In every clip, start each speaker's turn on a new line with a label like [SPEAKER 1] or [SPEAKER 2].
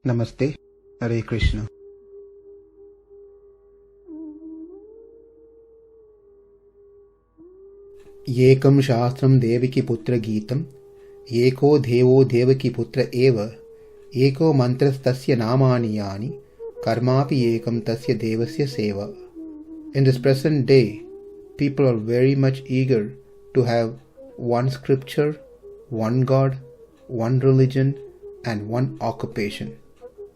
[SPEAKER 1] Namaste, Hare Krishna. Ekam Shastram Devaki Putra Gitam, Eko Devo Devaki Putra Eva, Eko Mantras Tasya Namani Yani, Karmapi Ekam Tasya Devasya Seva. In this present day, people are very much eager to have one scripture, one God, one religion, and one occupation.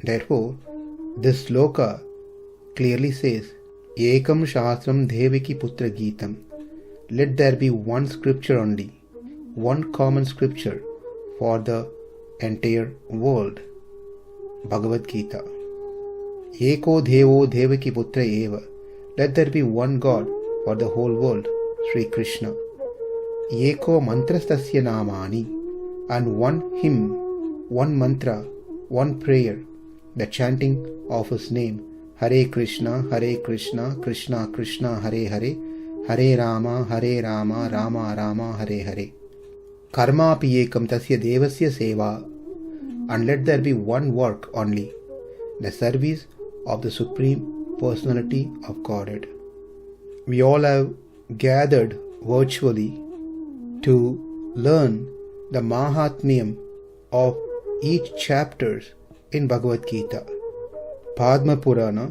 [SPEAKER 1] Therefore, this sloka clearly says, Ekam Shastram Devaki Putra Gitam. Let there be one scripture only, one common scripture for the entire world. Bhagavad Gita. Eko Devo Devaki Putra Eva. Let there be one God for the whole world, Sri Krishna. Eko Mantrastasya Namani. And one hymn, one mantra, one prayer, the chanting of his name, Hare Krishna, Krishna Krishna, Hare Hare, Hare Rama, Rama Rama, Hare Hare. Karma api ekam tasya devasya seva. And let there be one work only, the service of the Supreme Personality of Godhead. We all have gathered virtually to learn the Mahatmyam of each chapter in Bhagavad Gita. Padma Purana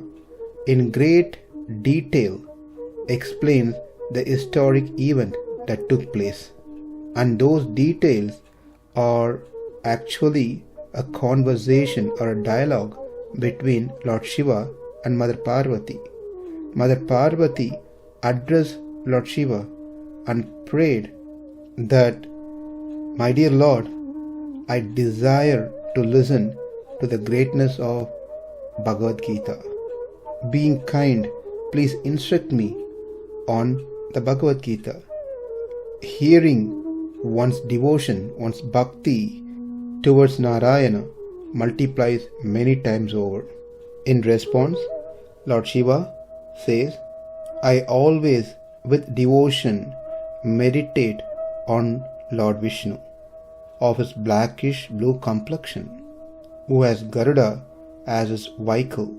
[SPEAKER 1] in great detail explains the historic event that took place, and those details are actually a conversation or a dialogue between Lord Shiva and Mother Parvati. Mother Parvati addressed Lord Shiva and prayed that, my dear Lord, I desire to listen to the greatness of Bhagavad Gita. Being kind, please instruct me on the Bhagavad Gita. Hearing one's devotion, one's bhakti towards Narayana multiplies many times over. In response, Lord Shiva says, I always with devotion meditate on Lord Vishnu, of his blackish blue complexion, who has Garuda as his vehicle,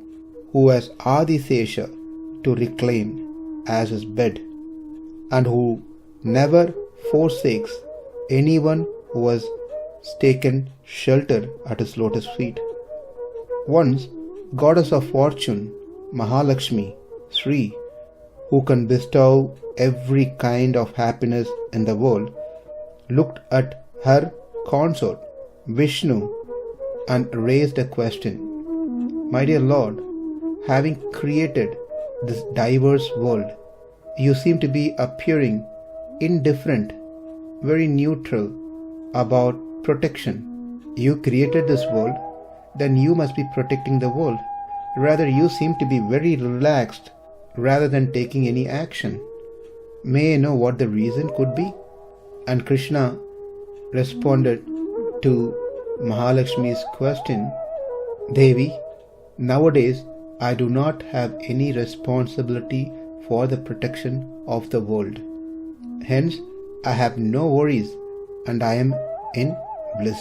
[SPEAKER 1] who has Adisesha to reclaim as his bed, and who never forsakes anyone who has taken shelter at his lotus feet. Once, goddess of fortune, Mahalakshmi, Sri, who can bestow every kind of happiness in the world, looked at her consort, Vishnu, and raised a question. My dear Lord, having created this diverse world, you seem to be appearing indifferent, very neutral about protection. You created this world, then you must be protecting the world. Rather, you seem to be very relaxed rather than taking any action. May I know what the reason could be? And Krishna responded to Mahalakshmi's question, Devi, nowadays I do not have any responsibility for the protection of the world. Hence, I have no worries and I am in bliss.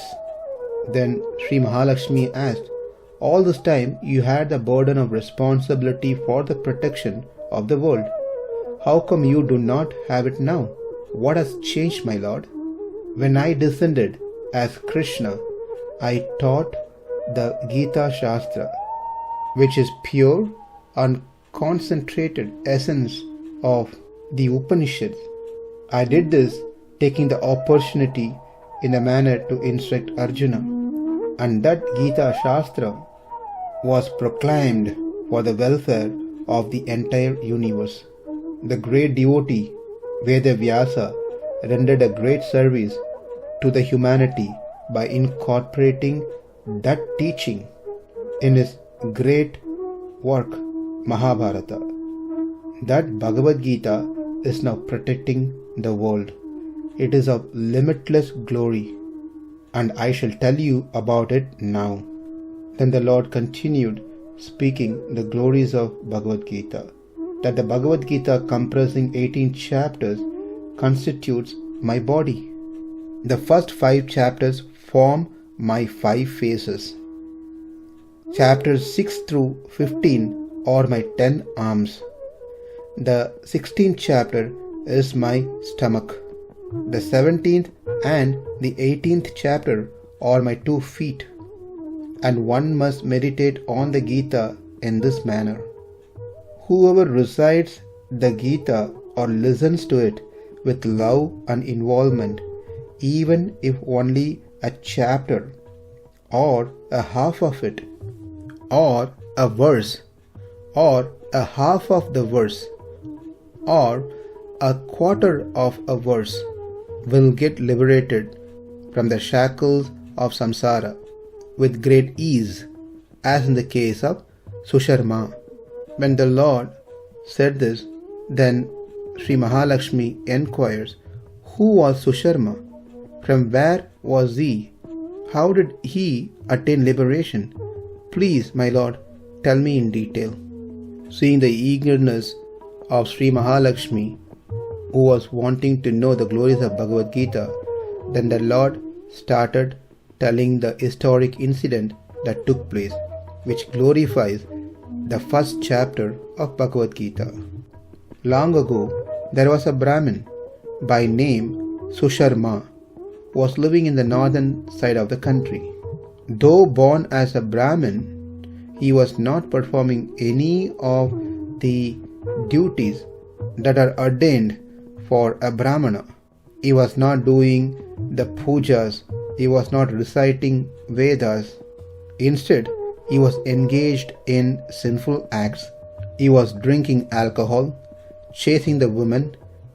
[SPEAKER 1] Then Sri Mahalakshmi asked, all this time you had the burden of responsibility for the protection of the world. How come you do not have it now? What has changed, my lord? When I descended as Krishna, I taught the Gita Shastra, which is pure and concentrated essence of the Upanishads. I did this taking the opportunity in a manner to instruct Arjuna, and that Gita Shastra was proclaimed for the welfare of the entire universe. The great devotee Veda Vyasa rendered a great service to the humanity by incorporating that teaching in his great work Mahabharata. That Bhagavad Gita is now protecting the world. It is of limitless glory, and I shall tell you about it now. Then the Lord continued speaking the glories of Bhagavad Gita, that the Bhagavad Gita comprising 18 chapters constitutes my body. The first 5 chapters form my 5 faces. Chapters 6 through 15 are my 10 arms. The 16th chapter is my stomach. The 17th and the 18th chapter are my 2 feet. And one must meditate on the Gita in this manner. Whoever recites the Gita or listens to it with love and involvement, even if only a chapter or a half of it, or a verse, or a half of the verse, or a quarter of a verse, will get liberated from the shackles of samsara with great ease, as in the case of Susharma. When the Lord said this, then Sri Mahalakshmi enquires, who was Susharma? From where was he? How did he attain liberation? Please, my Lord, tell me in detail. Seeing the eagerness of Sri Mahalakshmi, who was wanting to know the glories of Bhagavad Gita, then the Lord started telling the historic incident that took place, which glorifies the first chapter of Bhagavad Gita. Long ago, there was a Brahmin by name Susharma, who was living in the northern side of the country. Though born as a Brahmin, he was not performing any of the duties that are ordained for a Brahmana. He was not doing the pujas, he was not reciting Vedas. Instead, he was engaged in sinful acts. He was drinking alcohol, chasing the women,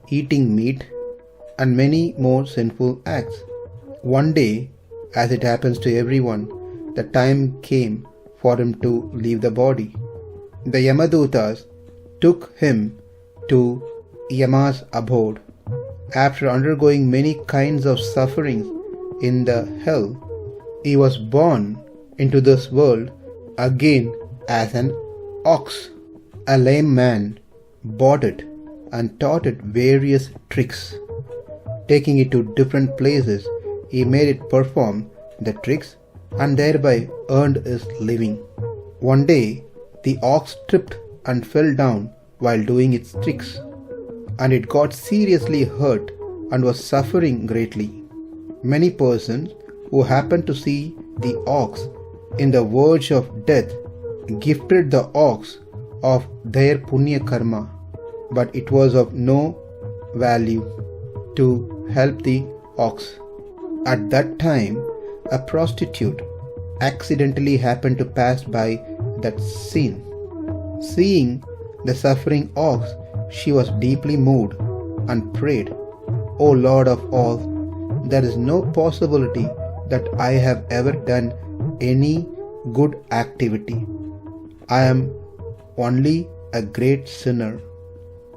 [SPEAKER 1] eating meat, and many more sinful acts. One day, as it happens to everyone, the time came for him to leave the body. The Yamadutas took him to Yama's abode. After undergoing many kinds of sufferings in the hell, he was born into this world again as an ox. A lame man bought it and taught it various tricks. Taking it to different places, he made it perform the tricks and thereby earned his living. One day, the ox tripped and fell down while doing its tricks, and it got seriously hurt and was suffering greatly. Many persons who happened to see the ox in the verge of death gifted the ox of their punya karma, but it was of no value to help the ox. At that time, a prostitute accidentally happened to pass by that scene. Seeing the suffering ox, she was deeply moved and prayed, O Lord of all, there is no possibility that I have ever done any good activity. I am only a great sinner.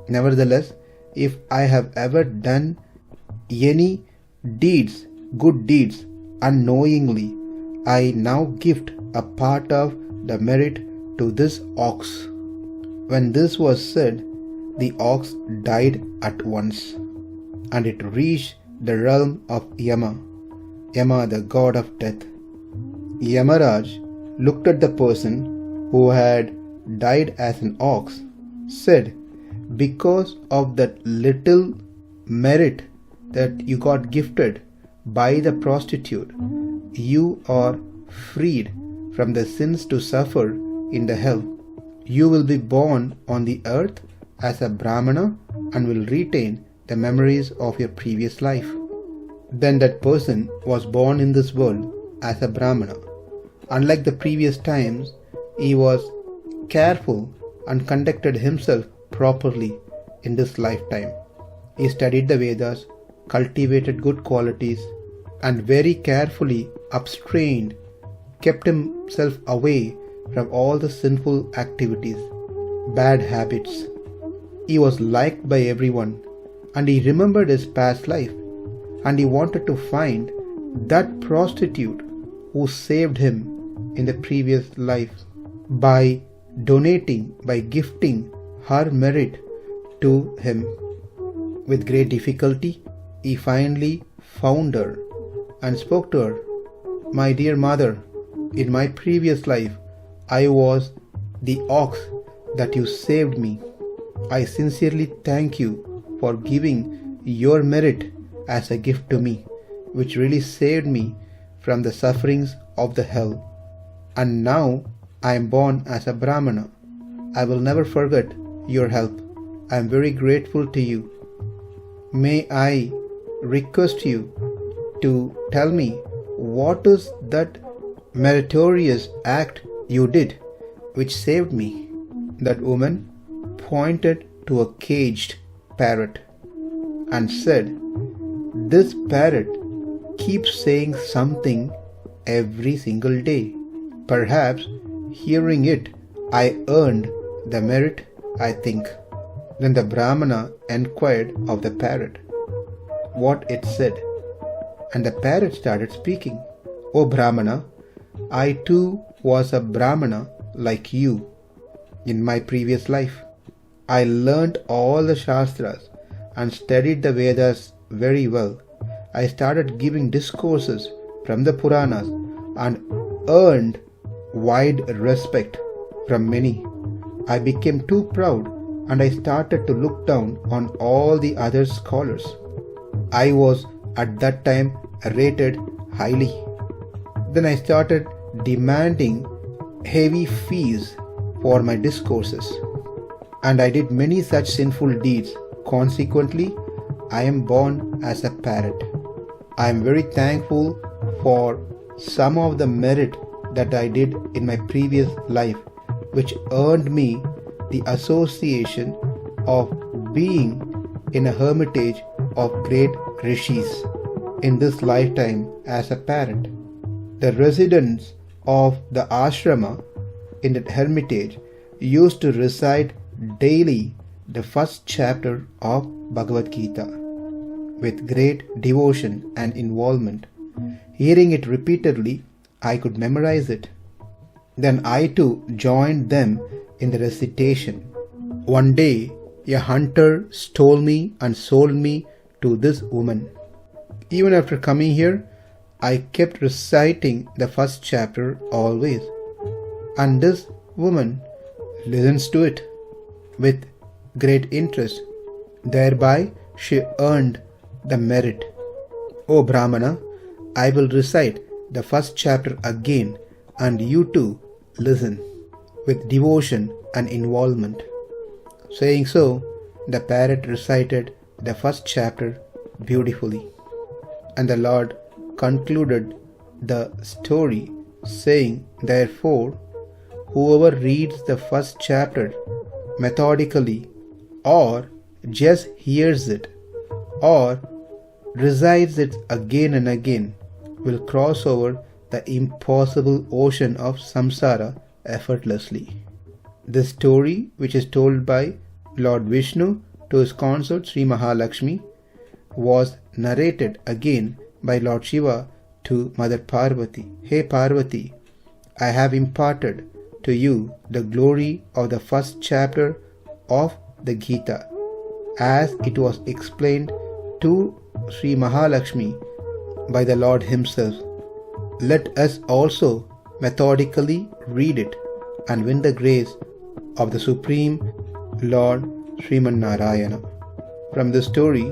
[SPEAKER 1] Nevertheless, if I have ever done any deeds, good deeds, unknowingly, I now gift a part of the merit to this ox. When this was said, the ox died at once, and it reached the realm of Yama, Yama the god of death. Yamaraj looked at the person who had died as an ox, said, because of that little merit that you got gifted by the prostitute, you are freed from the sins to suffer in the hell. You will be born on the earth as a Brahmana and will retain the memories of your previous life. Then that person was born in this world as a Brahmana. Unlike the previous times, he was careful and conducted himself properly in this lifetime. He studied the Vedas, cultivated good qualities, and very carefully abstained, kept himself away from all the sinful activities, bad habits. He was liked by everyone, and he remembered his past life, and he wanted to find that prostitute who saved him in the previous life by donating, by gifting her merit to him. With great difficulty, he finally found her and spoke to her. My dear mother, in my previous life, I was the ox that you saved me. I sincerely thank you for giving your merit as a gift to me, which really saved me from the sufferings of the hell. And now I am born as a Brahmana. I will never forget your help. I am very grateful to you. May I request you to tell me what is that meritorious act you did which saved me? That woman pointed to a caged parrot and said, "This parrot keeps saying something every single day. Perhaps hearing it I earned the merit, I think." Then the Brahmana enquired of the parrot what it said, and the parrot started speaking. "O Brahmana, I too was a Brahmana like you in my previous life. I learnt all the Shastras and studied the Vedas very well. I started giving discourses from the Puranas and earned wide respect from many. I became too proud and I started to look down on all the other scholars. I was at that time rated highly. Then I started demanding heavy fees for my discourses, and I did many such sinful deeds. Consequently, I am born as a parrot. I am very thankful for some of the merit that I did in my previous life, which earned me the association of being in a hermitage of great rishis in this lifetime as a parrot. The residents of the ashrama in that hermitage used to recite daily the first chapter of Bhagavad Gita with great devotion and involvement. Hearing it repeatedly, I could memorize it. Then I too joined them in the recitation. One day, a hunter stole me and sold me to this woman. Even after coming here, I kept reciting the first chapter always, and this woman listens to it with great interest. Thereby she earned the merit. O Brahmana, I will recite the first chapter again, and you too listen with devotion and involvement." Saying so, the parrot recited the first chapter beautifully, and the Lord concluded the story saying, "Therefore, whoever reads the first chapter methodically, or just hears it, or recites it again and again, will cross over the impossible ocean of samsara effortlessly." This story, which is told by Lord Vishnu to his consort Sri Mahalakshmi, was narrated again by Lord Shiva to Mother Parvati. "Hey Parvati, I have imparted to you the glory of the first chapter of the Gita, as it was explained to Sri Mahalakshmi by the Lord himself. Let us also methodically read it and win the grace of the Supreme Lord Sriman Narayana." From this story,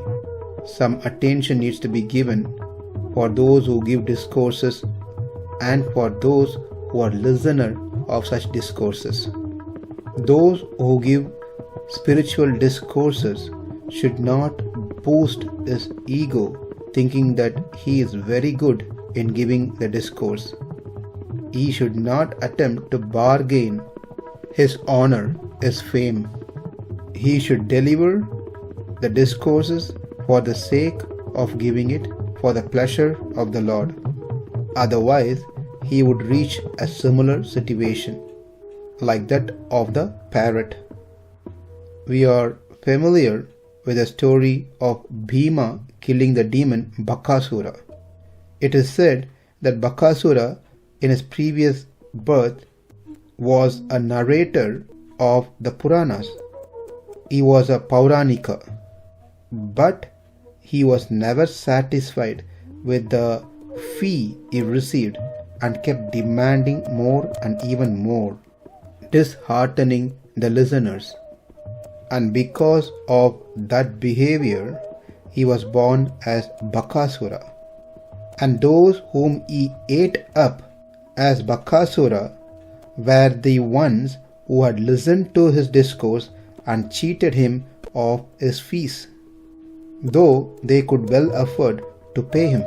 [SPEAKER 1] some attention needs to be given for those who give discourses and for those who are listeners of such discourses. Those who give spiritual discourses should not boost his ego, thinking that he is very good in giving the discourse. He should not attempt to bargain his honor, his fame. He should deliver the discourses for the sake of giving it for the pleasure of the Lord. Otherwise, he would reach a similar situation like that of the parrot. We are familiar with the story of Bhīma killing the demon Bakasura. It is said that Bakasura in his previous birth was a narrator of the Puranas. He was a Pauranika, but he was never satisfied with the fee he received and kept demanding more and even more. disheartening the listeners. And because of that behavior, he was born as Bakasura. And those whom he ate up as Bakasura were the ones who had listened to his discourse and cheated him of his fees, though they could well afford to pay him.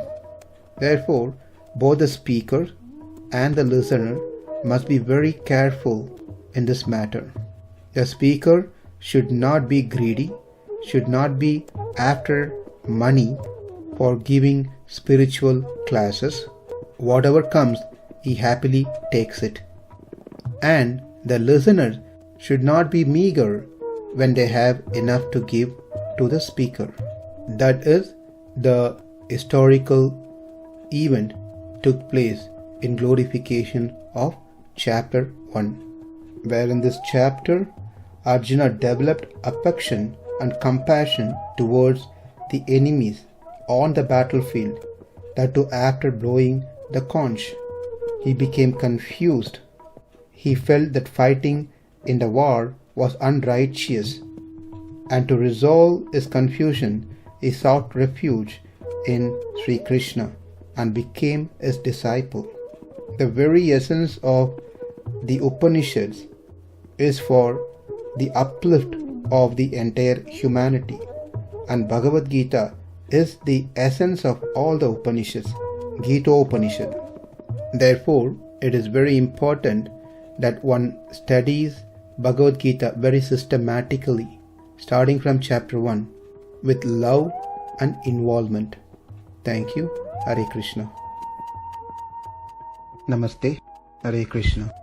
[SPEAKER 1] Therefore, both the speaker and the listener must be very careful in this matter. The speaker should not be greedy, should not be after money for giving spiritual classes. Whatever comes, he happily takes it. And the listener should not be meager when they have enough to give to the speaker. That is, the historical event took place in glorification of chapter 1, where in this chapter Arjuna developed affection and compassion towards the enemies on the battlefield, that too after blowing the conch. He became confused. He felt that fighting in the war was unrighteous, and to resolve his confusion, he sought refuge in Sri Krishna and became his disciple. The very essence of the Upanishads is for the uplift of the entire humanity, and Bhagavad Gita is the essence of all the Upanishads, Gita Upanishad. Therefore, it is very important that one studies Bhagavad Gita very systematically, starting from chapter 1, with love and involvement. Thank you. Hare Krishna. Namaste. Hare Krishna.